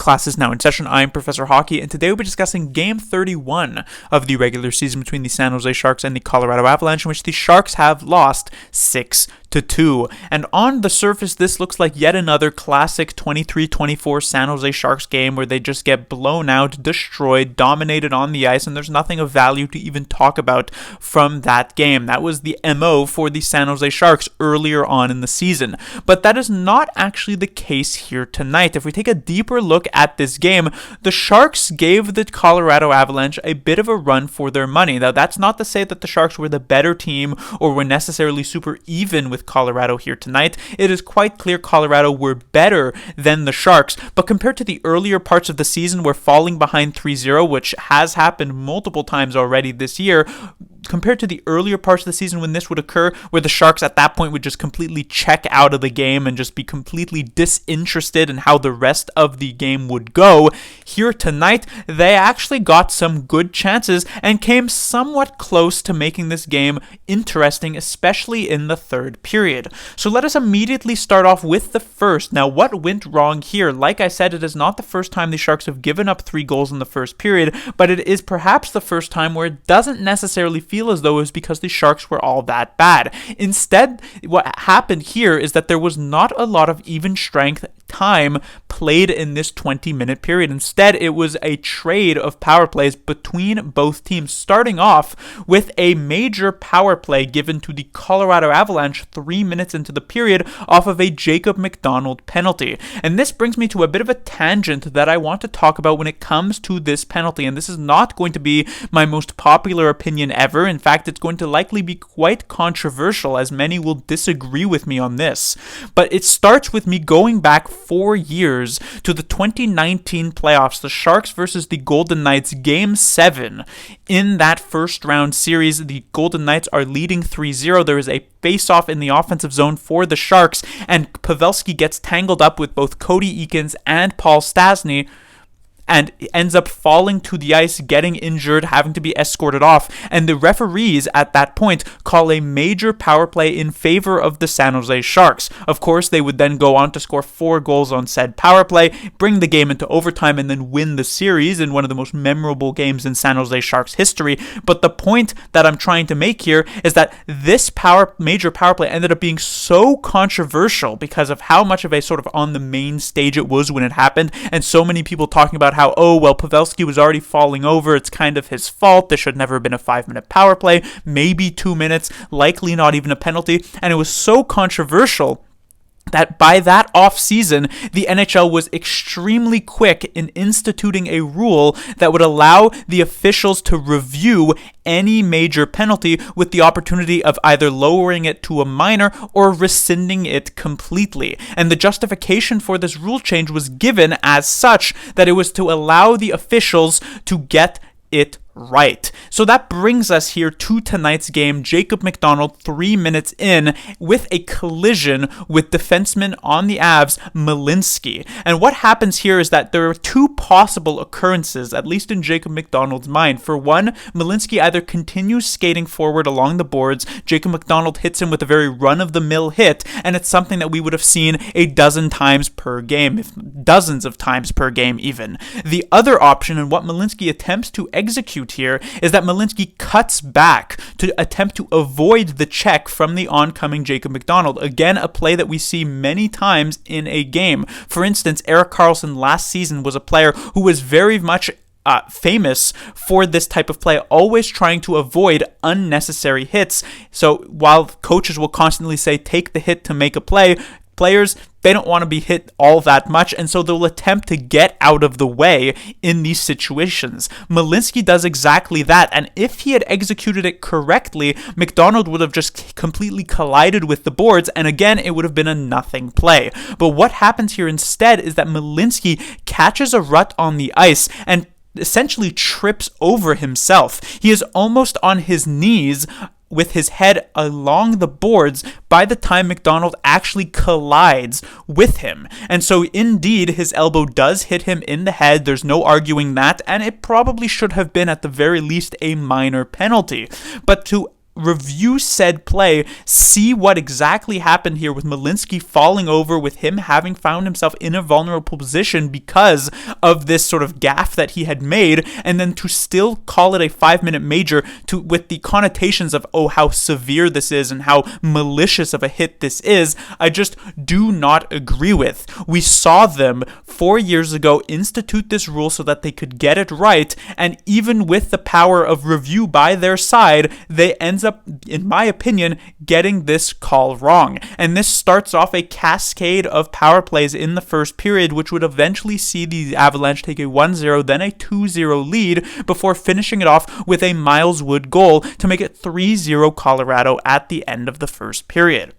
class is now in session. I'm Professor Hockey, and today we'll be discussing Game 31 of the regular season between the San Jose Sharks and the Colorado Avalanche, in which the Sharks have lost 6-2. And on the surface, this looks like yet another classic 23-24 San Jose Sharks game where they just get blown out, destroyed, dominated on the ice, and there's nothing of value to even talk about from that game. That was the MO for the San Jose Sharks earlier on in the season. But that is not actually the case here tonight. If we take a deeper look at this game, the Sharks gave the Colorado Avalanche a bit of a run for their money. Now, that's not to say that the Sharks were the better team or were necessarily super even with Colorado here tonight. It is quite clear Colorado were better than the Sharks, but compared to the earlier parts of the season where falling behind 3-0, which has happened multiple times already this year, compared to the earlier parts of the season when this would occur, where the Sharks at that point would just completely check out of the game and just be completely disinterested in how the rest of the game would go, here tonight, they actually got some good chances and came somewhat close to making this game interesting, especially in the third period. So let us immediately start off with the first. Now, what went wrong here? Like I said, it is not the first time the Sharks have given up 3 goals in the first period, but it is perhaps the first time where it doesn't necessarily feel as though it was because the Sharks were all that bad. Instead, what happened here is that there was not a lot of even strength time played in this 20-minute period. Instead, it was a trade of power plays between both teams, starting off with a major power play given to the Colorado Avalanche 3 minutes into the period off of a Jacob McDonald penalty. And this brings me to a bit of a tangent that I want to talk about when it comes to this penalty. And this is not going to be my most popular opinion ever. In fact, it's going to likely be quite controversial, as many will disagree with me on this. But it starts with me going back 4 years to the 2019 playoffs, the Sharks versus the Golden Knights, Game 7. In that first round series, the Golden Knights are leading 3-0. There is a face-off in the offensive zone for the Sharks, and Pavelski gets tangled up with both Cody Eakins and Paul Stastny, and ends up falling to the ice, getting injured, having to be escorted off. And the referees at that point call a major power play in favor of the San Jose Sharks. Of course, they would then go on to score 4 goals on said power play, bring the game into overtime, and then win the series in one of the most memorable games in San Jose Sharks history. But the point that I'm trying to make here is that this major power play ended up being so controversial because of how much of a sort of on the main stage it was when it happened, and so many people talking about how, oh, well, Pavelski was already falling over, it's kind of his fault, there should never have been a 5-minute power play, maybe 2 minutes, likely not even a penalty, and it was so controversial that by that off-season, the NHL was extremely quick in instituting a rule that would allow the officials to review any major penalty with the opportunity of either lowering it to a minor or rescinding it completely. And the justification for this rule change was given as such that it was to allow the officials to get it right. So that brings us here to tonight's game. Jacob McDonald, 3 minutes in, with a collision with defenseman on the Avs, Malinsky. And what happens here is that there are 2 possible occurrences, at least in Jacob McDonald's mind. For one, Malinsky either continues skating forward along the boards, Jacob McDonald hits him with a very run-of-the-mill hit, and it's something that we would have seen a dozen times per game, if dozens of times per game even. The other option, and what Malinsky attempts to execute here, is that Malinsky cuts back to attempt to avoid the check from the oncoming Jacob McDonald. Again, a play that we see many times in a game. For instance, Erik Karlsson last season was a player who was very much famous for this type of play, always trying to avoid unnecessary hits. So while coaches will constantly say, take the hit to make a play, players, they don't want to be hit all that much, and so they'll attempt to get out of the way in these situations. Malinsky does exactly that, and if he had executed it correctly, McDonald would have just completely collided with the boards, and again, it would have been a nothing play. But what happens here instead is that Malinsky catches a rut on the ice and essentially trips over himself. He is almost on his knees with his head along the boards by the time McDonald actually collides with him. And so indeed, his elbow does hit him in the head. There's no arguing that, and it probably should have been at the very least a minor penalty. But to review said play, see what exactly happened here with Malinsky falling over, with him having found himself in a vulnerable position because of this sort of gaffe that he had made, and then to still call it a 5-minute major with the connotations of, oh, how severe this is and how malicious of a hit this is, I just do not agree with. We saw them 4 years ago institute this rule so that they could get it right, and even with the power of review by their side, they ends up, in my opinion, getting this call wrong. And this starts off a cascade of power plays in the first period, which would eventually see the Avalanche take a 1-0, then a 2-0 lead before finishing it off with a Miles Wood goal to make it 3-0 Colorado at the end of the first period.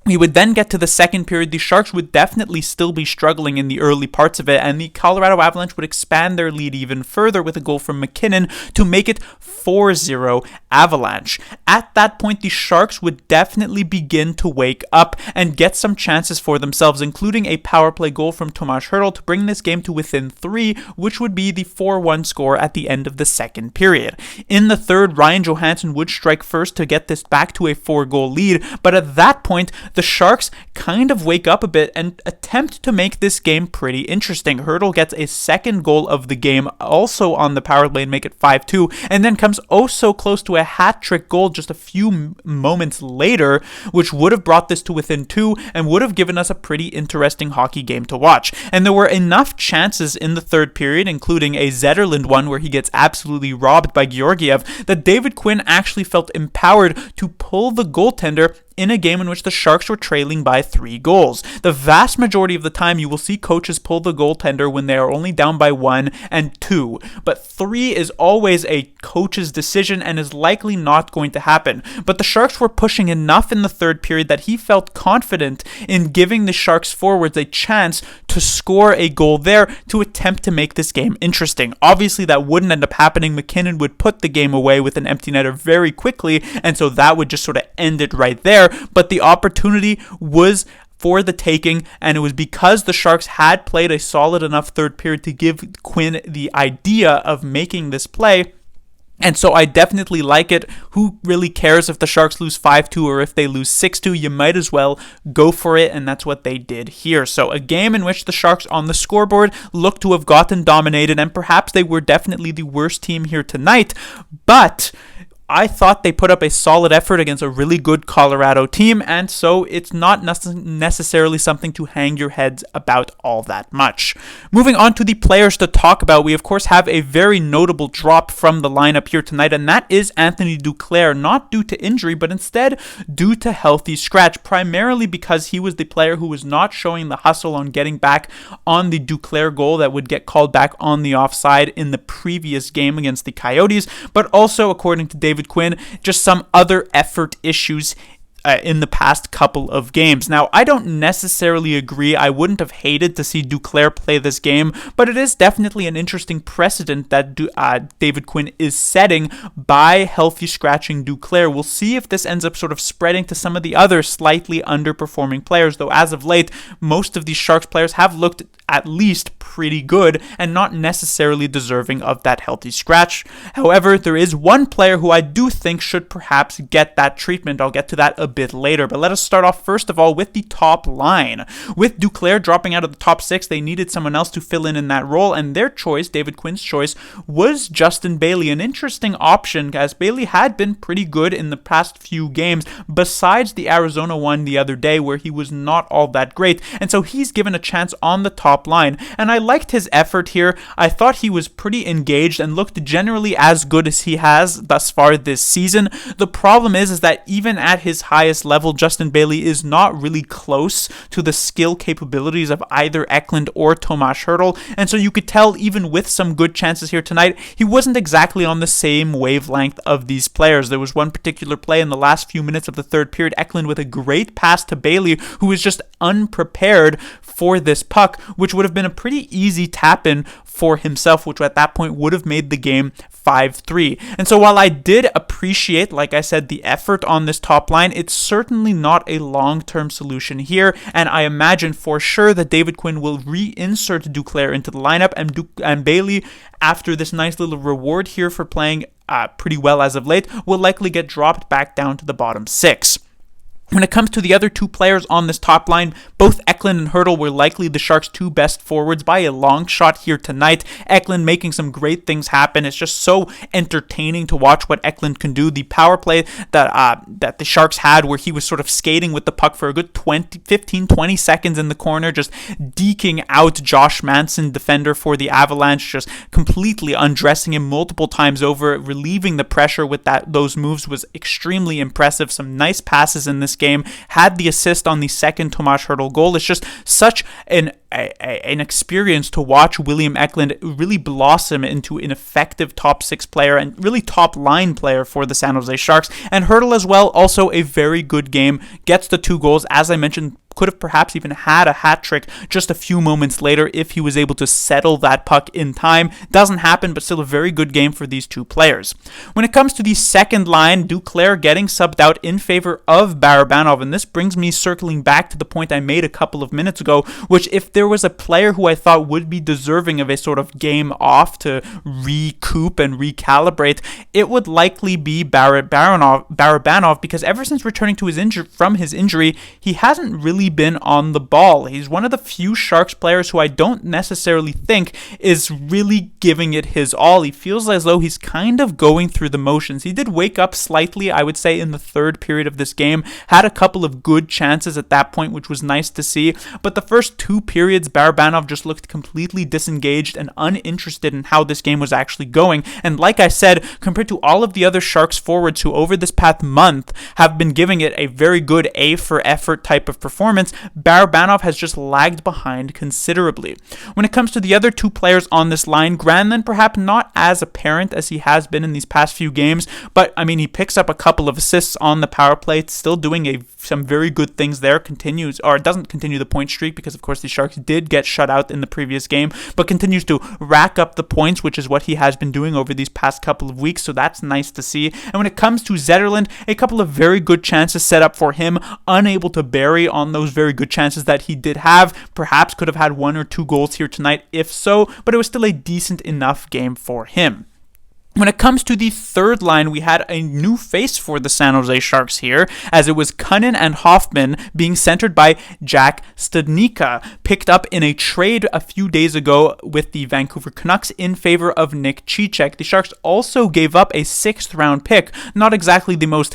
We would then get to the second period. The Sharks would definitely still be struggling in the early parts of it, and the Colorado Avalanche would expand their lead even further with a goal from McKinnon to make it 4-0 Avalanche. At that point, the Sharks would definitely begin to wake up and get some chances for themselves, including a power play goal from Tomas Hertl to bring this game to within 3, which would be the 4-1 score at the end of the second period. In the third, Ryan Johansson would strike first to get this back to a 4-goal lead, but at that point, the Sharks kind of wake up a bit and attempt to make this game pretty interesting. Hertl gets a second goal of the game, also on the power play, and make it 5-2, and then comes oh so close to a hat-trick goal just a few moments later, which would have brought this to within 2 and would have given us a pretty interesting hockey game to watch. And there were enough chances in the third period, including a Zetterlund one where he gets absolutely robbed by Georgiev, that David Quinn actually felt empowered to pull the goaltender in a game in which the Sharks were trailing by 3 goals. The vast majority of the time, you will see coaches pull the goaltender when they are only down by 1 and 2, but 3 is always a coach's decision and is likely not going to happen. But the Sharks were pushing enough in the third period that he felt confident in giving the Sharks forwards a chance to score a goal there to attempt to make this game interesting. Obviously, that wouldn't end up happening. McKinnon would put the game away with an empty netter very quickly, and so that would just sort of end it right there. But the opportunity was for the taking, and it was because the Sharks had played a solid enough third period to give Quinn the idea of making this play. And so I definitely like it. Who really cares if the Sharks lose 5-2 or if they lose 6-2? You might as well go for it, and that's what they did here. So a game in which the Sharks on the scoreboard looked to have gotten dominated, and perhaps they were definitely the worst team here tonight, but I thought they put up a solid effort against a really good Colorado team, and so it's not necessarily something to hang your heads about all that much. Moving on to the players to talk about, we of course have a very notable drop from the lineup here tonight, and that is Anthony Duclair, not due to injury, but instead due to healthy scratch, primarily because he was the player who was not showing the hustle on getting back on the Duclair goal that would get called back on the offside in the previous game against the Coyotes, but also, according to David Quinn, just some other effort issues in the past couple of games. Now, I don't necessarily agree. I wouldn't have hated to see Duclair play this game, but it is definitely an interesting precedent that David Quinn is setting by healthy scratching Duclair. We'll see if this ends up sort of spreading to some of the other slightly underperforming players, though as of late, most of these Sharks players have looked at least pretty good and not necessarily deserving of that healthy scratch. However, there is one player who I do think should perhaps get that treatment. I'll get to that a bit later, but let us start off first of all with the top line. With Duclair dropping out of the top 6, they needed someone else to fill in that role, and their choice, David Quinn's choice, was Justin Bailey, an interesting option as Bailey had been pretty good in the past few games, besides the Arizona one the other day where he was not all that great, and so he's given a chance on the top line, and I liked his effort here. I thought he was pretty engaged and looked generally as good as he has thus far this season. The problem is that even at his highest level, Justin Bailey is not really close to the skill capabilities of either Eklund or Tomas Hertl, and so you could tell even with some good chances here tonight, he wasn't exactly on the same wavelength of these players. There was one particular play in the last few minutes of the third period, Eklund with a great pass to Bailey, who was just unprepared for this puck, which would have been a pretty easy tap-in for himself, which at that point would have made the game 5-3. And so while I did appreciate, like I said, the effort on this top line, it certainly not a long-term solution here, and I imagine for sure that David Quinn will reinsert Duclair into the lineup, and Bailey, after this nice little reward here for playing pretty well as of late, will likely get dropped back down to the bottom 6. When it comes to the other two players on this top line, both Eklund and Hertl were likely the Sharks' two best forwards by a long shot here tonight. Eklund making some great things happen. It's just so entertaining to watch what Eklund can do. The power play that the Sharks had, where he was sort of skating with the puck for a good 15-20 seconds in the corner, just deking out Josh Manson, defender for the Avalanche, just completely undressing him multiple times over, relieving the pressure with those moves, was extremely impressive. Some nice passes in this game, had the assist on the second Tomas Hertl goal. It's just such an experience to watch William Eklund really blossom into an effective top 6 player and really top line player for the San Jose Sharks. And Hertl as well, also a very good game, gets the 2 goals. As I mentioned, could have perhaps even had a hat trick just a few moments later if he was able to settle that puck in time. Doesn't happen, but still a very good game for these 2 players. When it comes to the second line, Duclair getting subbed out in favor of Barabanov, and this brings me circling back to the point I made a couple of minutes ago, which if there was a player who I thought would be deserving of a sort of game off to recoup and recalibrate, it would likely be Barabanov, because ever since returning to from his injury, he hasn't really been on the ball. He's one of the few Sharks players who I don't necessarily think is really giving it his all. He feels as though he's kind of going through the motions. He did wake up slightly, I would say, in the third period of this game, had a couple of good chances at that point, which was nice to see, but the first 2 periods, Barabanov just looked completely disengaged and uninterested in how this game was actually going. And like I said, compared to all of the other Sharks forwards who over this past month have been giving it a very good A for effort type of performance, Barabanov has just lagged behind considerably. When it comes to the other 2 players on this line, Granlund perhaps not as apparent as he has been in these past few games, but I mean, he picks up a couple of assists on the power play, still doing some very good things there, doesn't continue the point streak because of course the Sharks did get shut out in the previous game, but continues to rack up the points, which is what he has been doing over these past couple of weeks, so that's nice to see. And when it comes to Zetterlund, a couple of very good chances set up for him, unable to bury on those very good chances that he did have. Perhaps could have had 1 or 2 goals here tonight if so, but it was still a decent enough game for him. When it comes to the third line, we had a new face for the San Jose Sharks here, as it was Cunnin and Hoffman being centered by Jack Studnicka, picked up in a trade a few days ago with the Vancouver Canucks in favor of Nick Cicek. The Sharks also gave up a 6th round pick, not exactly the most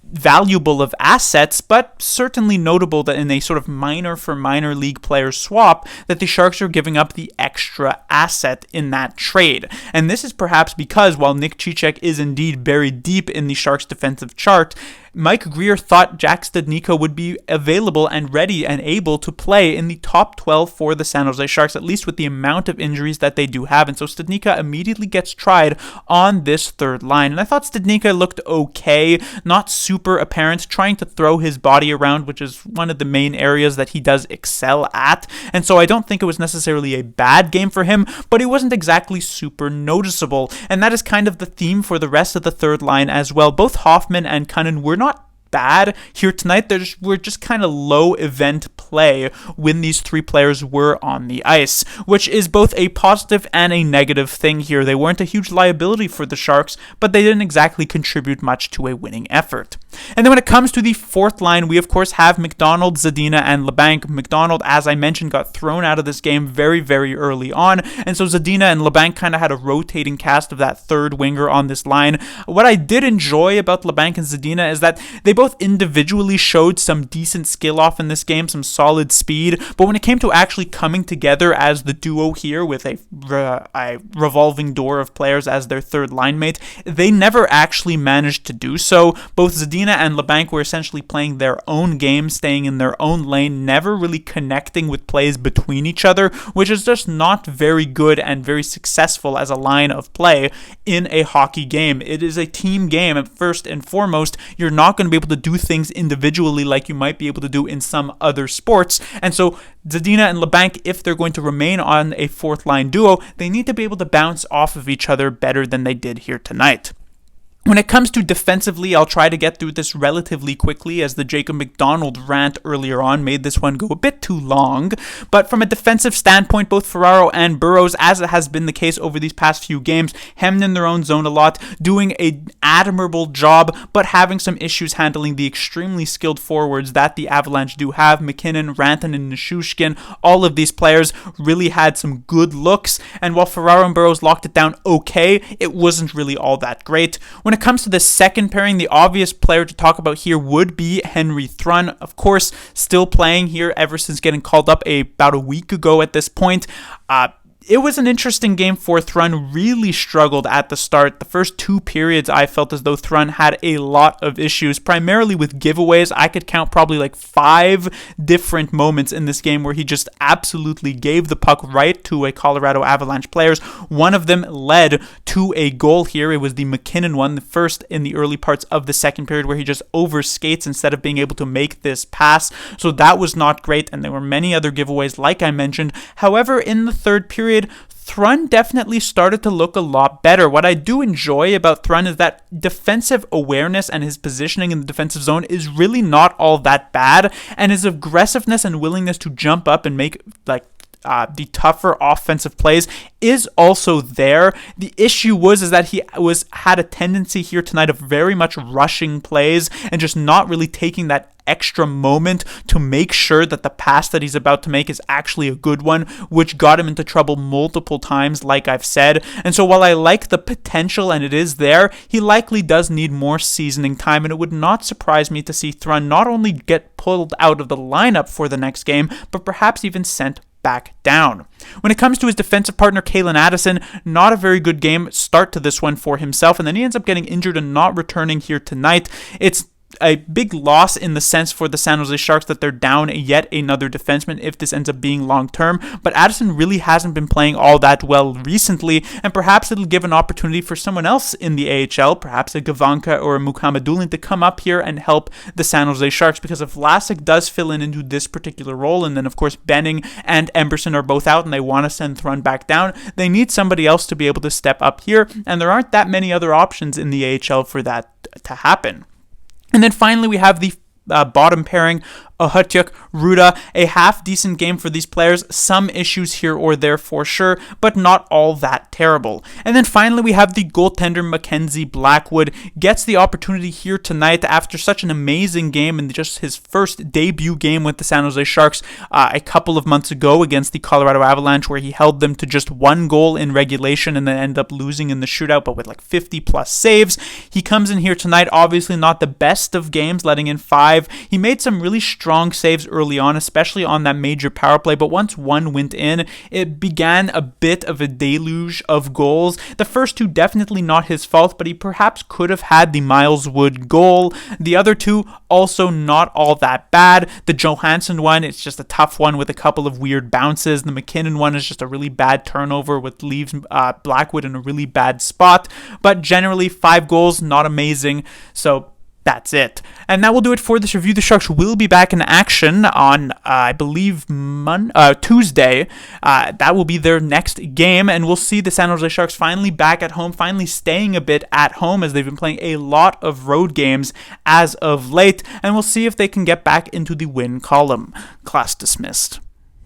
valuable of assets, but certainly notable that in a sort of minor for minor league player swap that the Sharks are giving up the extra asset in that trade. And this is perhaps because while Nick Cicek is indeed buried deep in the Sharks defensive chart, Mike Greer thought Jack Studnicka would be available and ready and able to play in the top 12 for the San Jose Sharks, at least with the amount of injuries that they do have. And so Studnicka immediately gets tried on this third line. And I thought Studnicka looked okay, not super apparent, trying to throw his body around, which is one of the main areas that he does excel at. And so I don't think it was necessarily a bad game for him, but it wasn't exactly super noticeable. And that is kind of the theme for the rest of the third line as well. Both Hoffman and Cunnin were not bad here tonight. We're just kind of low event play when these 3 players were on the ice, which is both a positive and a negative thing here. They weren't a huge liability for the Sharks, but they didn't exactly contribute much to a winning effort. And then when it comes to the fourth line, we of course have McDonald, Zadina, and LeBanc. McDonald, as I mentioned, got thrown out of this game very, very early on, and so Zadina and LeBanc kind of had a rotating cast of that third winger on this line. What I did enjoy about LeBanc and Zadina is that they both individually showed some decent skill off in this game, some solid speed, but when it came to actually coming together as the duo here with a revolving door of players as their third line mate, they never actually managed to do so. Both Zadina and LeBanc were essentially playing their own game, staying in their own lane, never really connecting with plays between each other, which is just not very good and very successful as a line of play in a hockey game. It is a team game, and first and foremost, you're not going to be able to do things individually like you might be able to do in some other sports. And so Zadina and LeBanc, if they're going to remain on a fourth line duo, they need to be able to bounce off of each other better than they did here tonight. When it comes to defensively, I'll try to get through this relatively quickly as the Jacob McDonald rant earlier on made this one go a bit too long. But from a defensive standpoint, both Ferraro and Burrows, as it has been the case over these past few games, hemmed in their own zone a lot, doing an admirable job, but having some issues handling the extremely skilled forwards that the Avalanche do have. McKinnon, Rantanen, Nichushkin, all of these players really had some good looks, and while Ferraro and Burrows locked it down okay, it wasn't really all that great. When it comes to the second pairing, the obvious player to talk about here would be Henry Thrun. Of course, still playing here ever since getting called up about a week ago at this point. It was an interesting game for Thrun. Really struggled at the start. The first 2 periods, I felt as though Thrun had a lot of issues, primarily with giveaways. I could count probably like 5 different moments in this game where he just absolutely gave the puck right to a Colorado Avalanche players. One of them led to a goal here. It was the McKinnon one, the first in the early parts of the second period, where he just overskates instead of being able to make this pass. So that was not great, and there were many other giveaways like I mentioned. However, in the third period, Thrun definitely started to look a lot better. What I do enjoy about Thrun is that defensive awareness and his positioning in the defensive zone is really not all that bad, and his aggressiveness and willingness to jump up and make the tougher offensive plays is also there. The issue is that he had a tendency here tonight of very much rushing plays and just not really taking that extra moment to make sure that the pass that he's about to make is actually a good one, which got him into trouble multiple times, like I've said. And so while I like the potential and it is there, he likely does need more seasoning time, and it would not surprise me to see Thrun not only get pulled out of the lineup for the next game, but perhaps even sent back down. When it comes to his defensive partner, Calen Addison, not a very good game start to this one for himself, and then he ends up getting injured and not returning here tonight. It's a big loss in the sense for the San Jose Sharks that they're down yet another defenseman if this ends up being long term, but Addison really hasn't been playing all that well recently, and perhaps it'll give an opportunity for someone else in the AHL, perhaps a Gavanka or a Mukhamadullin, to come up here and help the San Jose Sharks, because if Vlasic does fill into this particular role, and then of course Benning and Emberson are both out and they want to send Thrun back down, they need somebody else to be able to step up here, and there aren't that many other options in the AHL for that to happen. And then finally, we have the bottom pairing, Ohatyuk, Ruda, a half-decent game for these players. Some issues here or there for sure, but not all that terrible. And then finally, we have the goaltender, Mackenzie Blackwood. Gets the opportunity here tonight after such an amazing game in just his first debut game with the San Jose Sharks a couple of months ago against the Colorado Avalanche, where he held them to just 1 goal in regulation and then ended up losing in the shootout, but with like 50-plus saves. He comes in here tonight, obviously not the best of games, letting in 5. He made some really strong saves early on, especially on that major power play, but once one went in, it began a bit of a deluge of goals. The first 2 definitely not his fault, but he perhaps could have had the Miles Wood goal. The other 2 also not all that bad. The Johansson one, it's just a tough one with a couple of weird bounces. The McKinnon one is just a really bad turnover, which leaves Blackwood in a really bad spot, but generally 5 goals, not amazing. So that's it. And that will do it for this review. The Sharks will be back in action on, I believe, Tuesday. That will be their next game, and we'll see the San Jose Sharks finally back at home, finally staying a bit at home, as they've been playing a lot of road games as of late, and we'll see if they can get back into the win column. Class dismissed.